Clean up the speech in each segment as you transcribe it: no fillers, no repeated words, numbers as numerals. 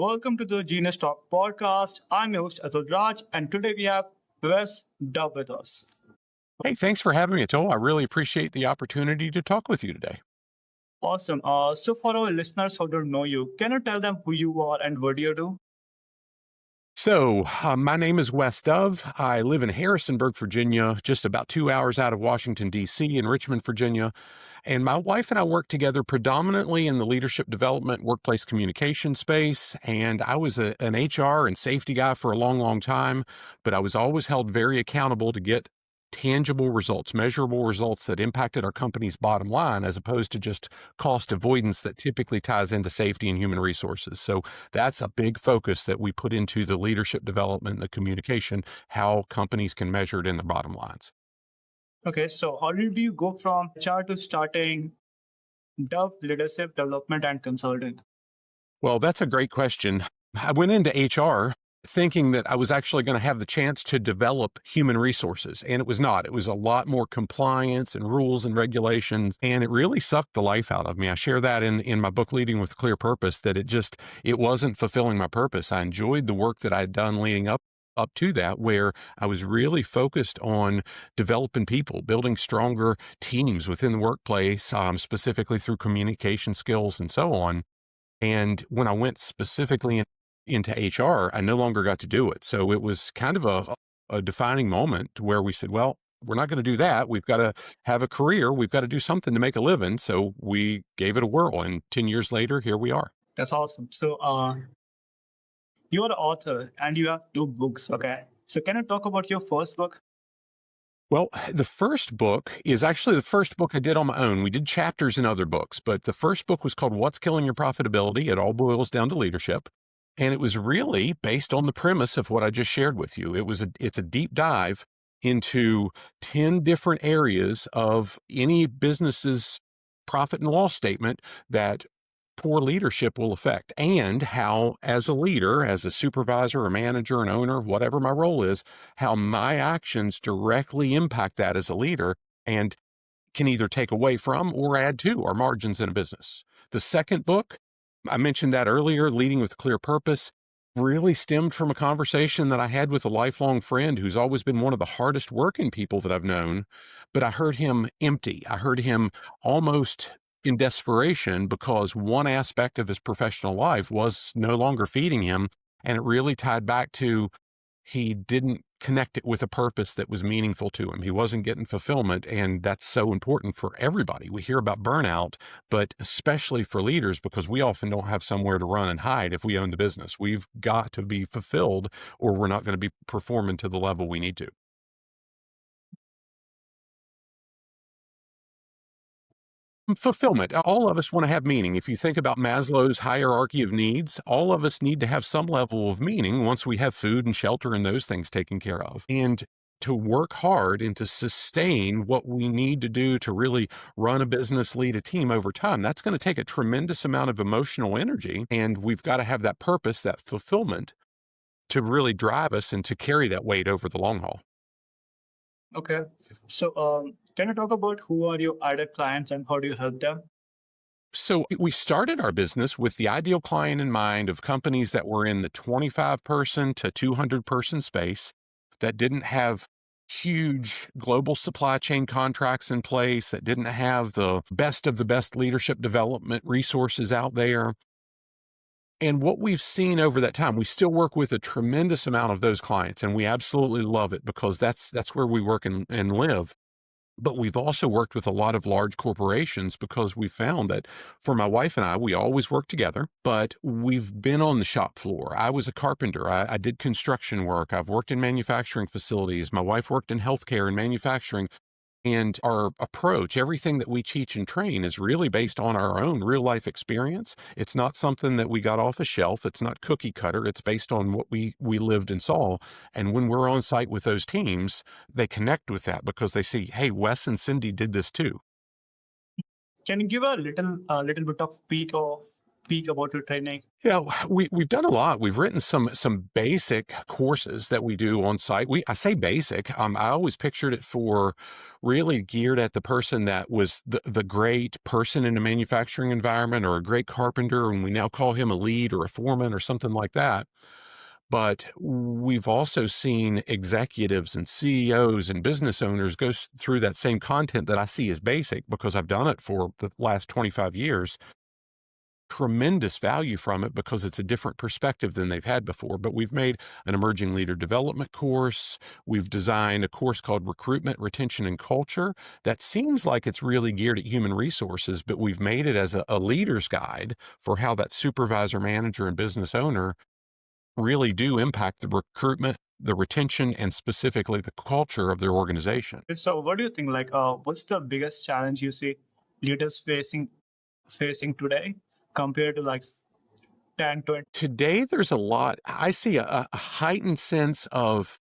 welcome to the Genius Talk podcast. I'm your host Atul Raj, and today we have Wes Dove with us. Hey, thanks for having me, Atul. I really appreciate the opportunity to talk with you today. Awesome. So for our listeners who don't know you, can you tell them who you are and what do you do? So, my name is Wes Dove. I live in Harrisonburg, Virginia, just about 2 hours out of Washington, D.C., in Richmond, Virginia. And my wife and I work together predominantly in the leadership development, workplace communication space. And I was an HR and safety guy for a long, long time, but I was always held very accountable to get tangible results, measurable results that impacted our company's bottom line, as opposed to just cost avoidance that typically ties into safety and human resources. So that's a big focus that we put into the leadership development and the communication, how companies can measure it in their bottom lines. Okay, so how did you go from HR to starting Dove Leadership Development and Consulting? Well, that's a great question. I went into HR thinking that I was actually going to have the chance to develop human resources, and it was not. It was a lot more compliance and rules and regulations, and it really sucked the life out of me. I share that in my book, Leading with Clear Purpose, that it wasn't fulfilling my purpose. I enjoyed the work that I had done leading up to that, where I was really focused on developing people, building stronger teams within the workplace, specifically through communication skills and so on. And when I went specifically into HR, I no longer got to do it. So it was kind of a defining moment where we said, well, we're not going to do that. We've got to have a career. We've got to do something to make a living. So we gave it a whirl. And 10 years later, here we are. That's awesome. So you're an author and you have 2 books. Okay. So can you talk about your first book? Well, the first book is actually the first book I did on my own. We did chapters in other books, but the first book was called What's Killing Your Profitability? It all boils down to leadership. And it was really based on the premise of what I just shared with you. It's a deep dive into 10 different areas of any business's profit and loss statement that poor leadership will affect, and how, as a leader, as a supervisor, a manager, an owner, whatever my role is, how my actions directly impact that as a leader and can either take away from or add to our margins in a business. The second book, I mentioned that earlier, Leading with Clear Purpose, really stemmed from a conversation that I had with a lifelong friend who's always been one of the hardest working people that I've known, but I heard him empty. I heard him almost in desperation because one aspect of his professional life was no longer feeding him. And it really tied back to he didn't connect it with a purpose that was meaningful to him. He wasn't getting fulfillment. And that's so important for everybody. We hear about burnout, but especially for leaders, because we often don't have somewhere to run and hide if we own the business. We've got to be fulfilled or we're not going to be performing to the level we need to. Fulfillment. All of us want to have meaning. If you think about Maslow's hierarchy of needs, all of us need to have some level of meaning once we have food and shelter and those things taken care of. And to work hard and to sustain what we need to do to really run a business, lead a team over time, that's going to take a tremendous amount of emotional energy. And we've got to have that purpose, that fulfillment to really drive us and to carry that weight over the long haul. Okay. So can you talk about who are your ideal clients and how do you help them? So we started our business with the ideal client in mind of companies that were in the 25 person to 200 person space that didn't have huge global supply chain contracts in place, that didn't have the best of the best leadership development resources out there. And what we've seen over that time, we still work with a tremendous amount of those clients, and we absolutely love it because that's where we work and live. But we've also worked with a lot of large corporations because we found that for my wife and I, we always work together, but we've been on the shop floor. I was a carpenter. I did construction work. I've worked in manufacturing facilities. My wife worked in healthcare and manufacturing. And our approach, everything that we teach and train is really based on our own real life experience. It's not something that we got off a shelf. It's not cookie cutter. It's based on what we lived and saw. And when we're on site with those teams, they connect with that because they see, hey, Wes and Cindy did this too. Can you give a little bit of peek of speak about your training? Yeah, we've done a lot. We've written some basic courses that we do on site. I say basic. I always pictured it for really geared at the person that was the great person in a manufacturing environment or a great carpenter, and we now call him a lead or a foreman or something like that. But we've also seen executives and CEOs and business owners go through that same content that I see as basic because I've done it for the last 25 years. Tremendous value from it because it's a different perspective than they've had before. But we've made an emerging leader development course. We've designed a course called Recruitment, Retention, and Culture that seems like it's really geared at human resources, but we've made it as a leader's guide for how that supervisor, manager, and business owner really do impact the recruitment, the retention, and specifically the culture of their organization. So, what do you think? Like, what's the biggest challenge you see leaders facing today compared to like 10, 20? Today, there's a lot. I see a heightened sense of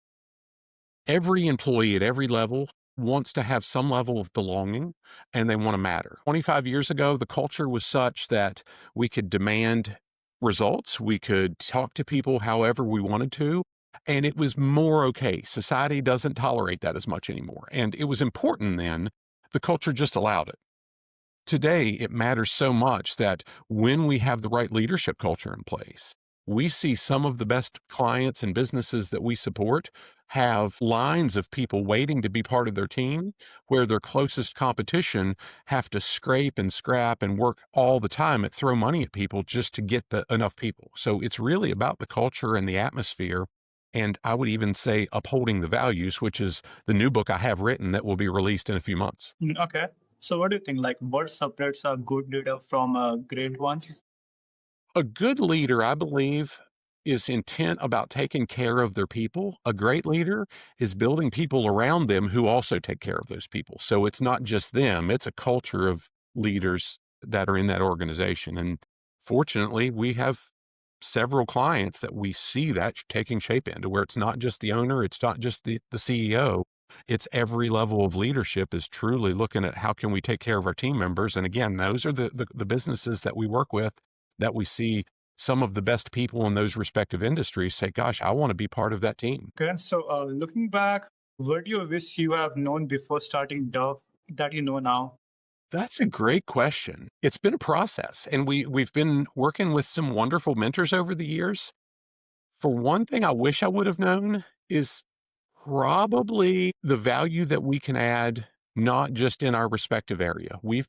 every employee at every level wants to have some level of belonging and they want to matter. 25 years ago, the culture was such that we could demand results, we could talk to people however we wanted to, and it was more okay. Society doesn't tolerate that as much anymore. And it was important then. The culture just allowed it. Today, it matters so much that when we have the right leadership culture in place, we see some of the best clients and businesses that we support have lines of people waiting to be part of their team, where their closest competition have to scrape and scrap and work all the time at throw money at people just to get enough people. So it's really about the culture and the atmosphere. And I would even say upholding the values, which is the new book I have written that will be released in a few months. Okay. So, what do you think? Like, what separates a good leader from a great one? A good leader, I believe, is intent about taking care of their people. A great leader is building people around them who also take care of those people. So it's not just them, it's a culture of leaders that are in that organization. And fortunately, we have several clients that we see that taking shape into where it's not just the owner, it's not just the CEO. It's every level of leadership is truly looking at how can we take care of our team members. And again, those are the businesses that we work with that we see some of the best people in those respective industries say, gosh, I want to be part of that team. Okay. So, looking back, what do you wish you have known before starting Dove that you know now? That's a great question. It's been a process, and we've been working with some wonderful mentors over the years. For one thing, I wish I would have known is probably the value that we can add, not just in our respective area. We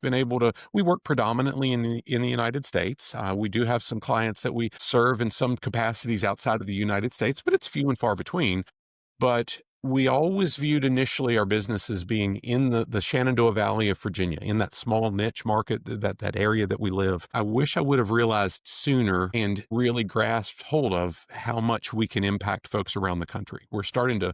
work predominantly in the United States. We do have some clients that we serve in some capacities outside of the United States, but it's few and far between. But we always viewed initially our business as being in the Shenandoah Valley of Virginia, in that small niche market, that area that we live. I wish I would have realized sooner and really grasped hold of how much we can impact folks around the country. We're starting to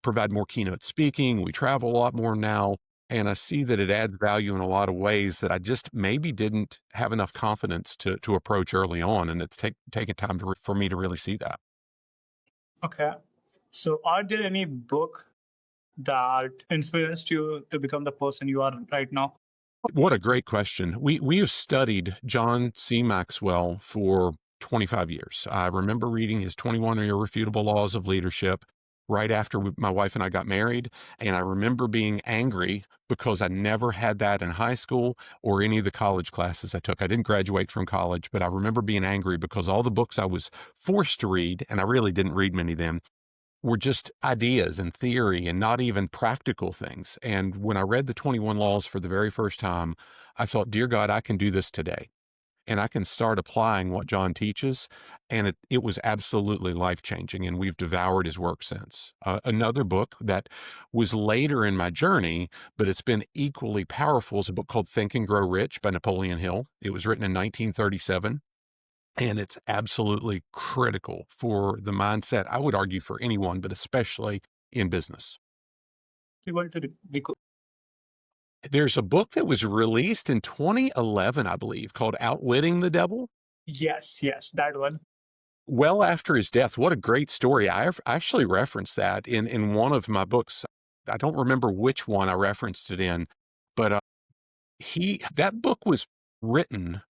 provide more keynote speaking. We travel a lot more now. And I see that it adds value in a lot of ways that I just maybe didn't have enough confidence to approach early on. And it's taken time for me to really see that. Okay. So, are there any book that influenced you to become the person you are right now? What a great question. We have studied John C. Maxwell for 25 years. I remember reading his 21 Irrefutable Laws of Leadership right after my wife and I got married. And I remember being angry because I never had that in high school or any of the college classes I took. I didn't graduate from college, but I remember being angry because all the books I was forced to read, and I really didn't read many of them, were just ideas and theory and not even practical things. And when I read the 21 Laws for the very first time, I thought, dear God, I can do this today. And I can start applying what John teaches. And it was absolutely life changing. And we've devoured his work since. Another book that was later in my journey, but it's been equally powerful, is a book called Think and Grow Rich by Napoleon Hill. It was written in 1937. And it's absolutely critical for the mindset, I would argue, for anyone, but especially in business. Able to There's a book that was released in 2011, I believe, called Outwitting the Devil. yes, that one. Well after his death. What a great story. I actually referenced that in one of my books. I don't remember which one I referenced it in, but that book was written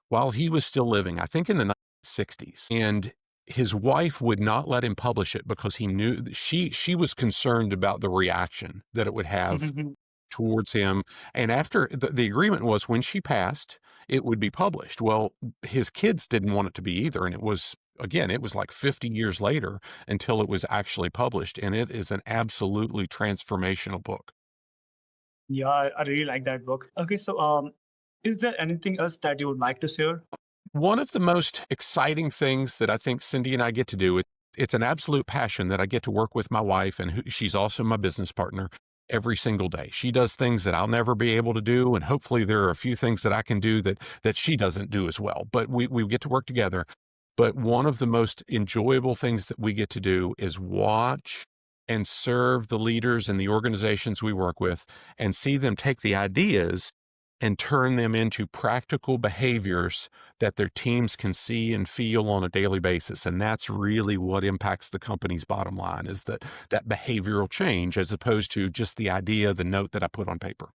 while he was still living, I think in the 1960s. And his wife would not let him publish it because he knew that she was concerned about the reaction that it would have towards him. And after the agreement was when she passed, it would be published. Well, his kids didn't want it to be either. And it was, again, it was like 50 years later until it was actually published. And it is an absolutely transformational book. Yeah, I really like that book. Okay, so is there anything else that you would like to share? One of the most exciting things that I think Cindy and I get to do, it's an absolute passion that I get to work with my wife, and she's also my business partner every single day. She does things that I'll never be able to do, and hopefully there are a few things that I can do that she doesn't do as well. But we get to work together. But one of the most enjoyable things that we get to do is watch and serve the leaders and the organizations we work with and see them take the ideas and turn them into practical behaviors that their teams can see and feel on a daily basis. And that's really what impacts the company's bottom line, is that behavioral change as opposed to just the idea, the note that I put on paper.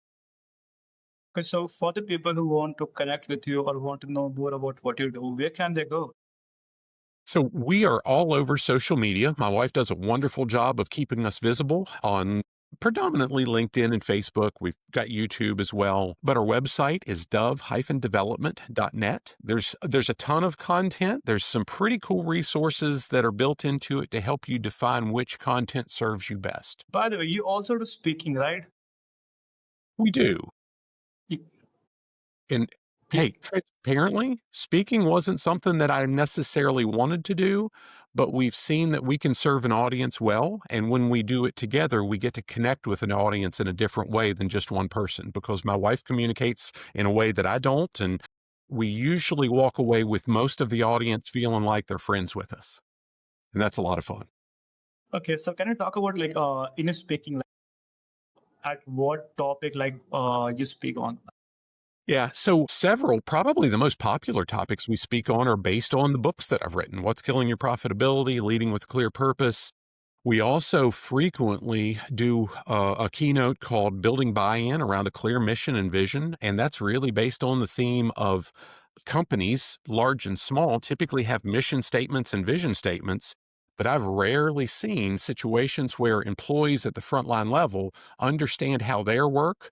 Okay, so for the people who want to connect with you or want to know more about what you do, where can they go? So we are all over social media. My wife does a wonderful job of keeping us visible on predominantly LinkedIn and Facebook. We've got YouTube as well, but our website is dove-development.net. There's a ton of content. There's some pretty cool resources that are built into it to help you define which content serves you best. By the way, you also do speaking, right? We do. Y- And y- hey, transparently, speaking wasn't something that I necessarily wanted to do, but we've seen that we can serve an audience well. And when we do it together, we get to connect with an audience in a different way than just one person, because my wife communicates in a way that I don't. And we usually walk away with most of the audience feeling like they're friends with us. And that's a lot of fun. Okay, so can you talk about like in a speaking, like, at what topic like you speak on? Yeah. So several, probably the most popular topics we speak on are based on the books that I've written. What's Killing Your Profitability, Leading with a Clear Purpose. We also frequently do a keynote called Building Buy-in around a clear mission and vision. And that's really based on the theme of companies, large and small, typically have mission statements and vision statements. But I've rarely seen situations where employees at the frontline level understand how their work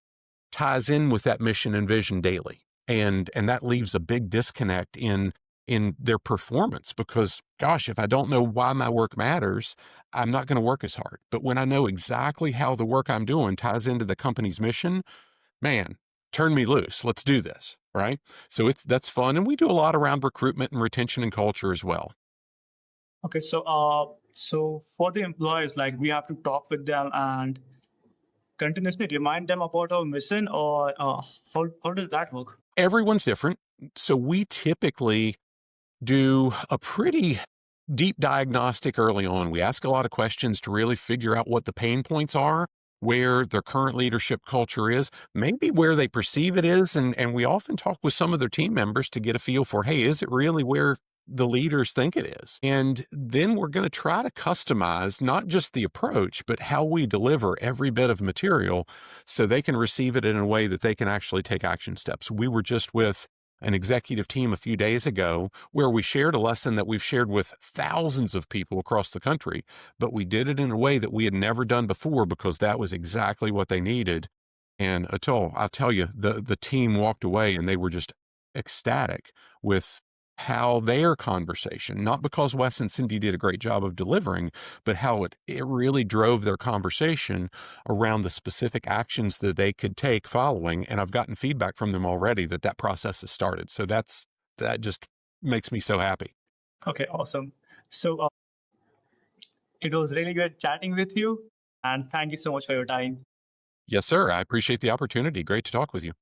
ties in with that mission and vision daily. And that leaves a big disconnect in their performance, because gosh, if I don't know why my work matters, I'm not going to work as hard. But when I know exactly how the work I'm doing ties into the company's mission, man, turn me loose. Let's do this, right? So that's fun, and we do a lot around recruitment and retention and culture as well. Okay, so so for the employees, like we have to talk with them and continuously remind them about our mission, or how does that work? Everyone's different. So we typically do a pretty deep diagnostic early on. We ask a lot of questions to really figure out what the pain points are, where their current leadership culture is, maybe where they perceive it is. And we often talk with some of their team members to get a feel for, hey, is it really where the leaders think it is? And then we're going to try to customize not just the approach, but how we deliver every bit of material so they can receive it in a way that they can actually take action steps. We were just with an executive team a few days ago where we shared a lesson that we've shared with thousands of people across the country, but we did it in a way that we had never done before because that was exactly what they needed. And Atul, I'll tell you, the team walked away and they were just ecstatic with how their conversation, not because Wes and Cindy did a great job of delivering, but how it really drove their conversation around the specific actions that they could take following. And I've gotten feedback from them already that process has started. So that just makes me so happy. Okay, awesome. So it was really good chatting with you, and thank you so much for your time. Yes, sir. I appreciate the opportunity. Great to talk with you.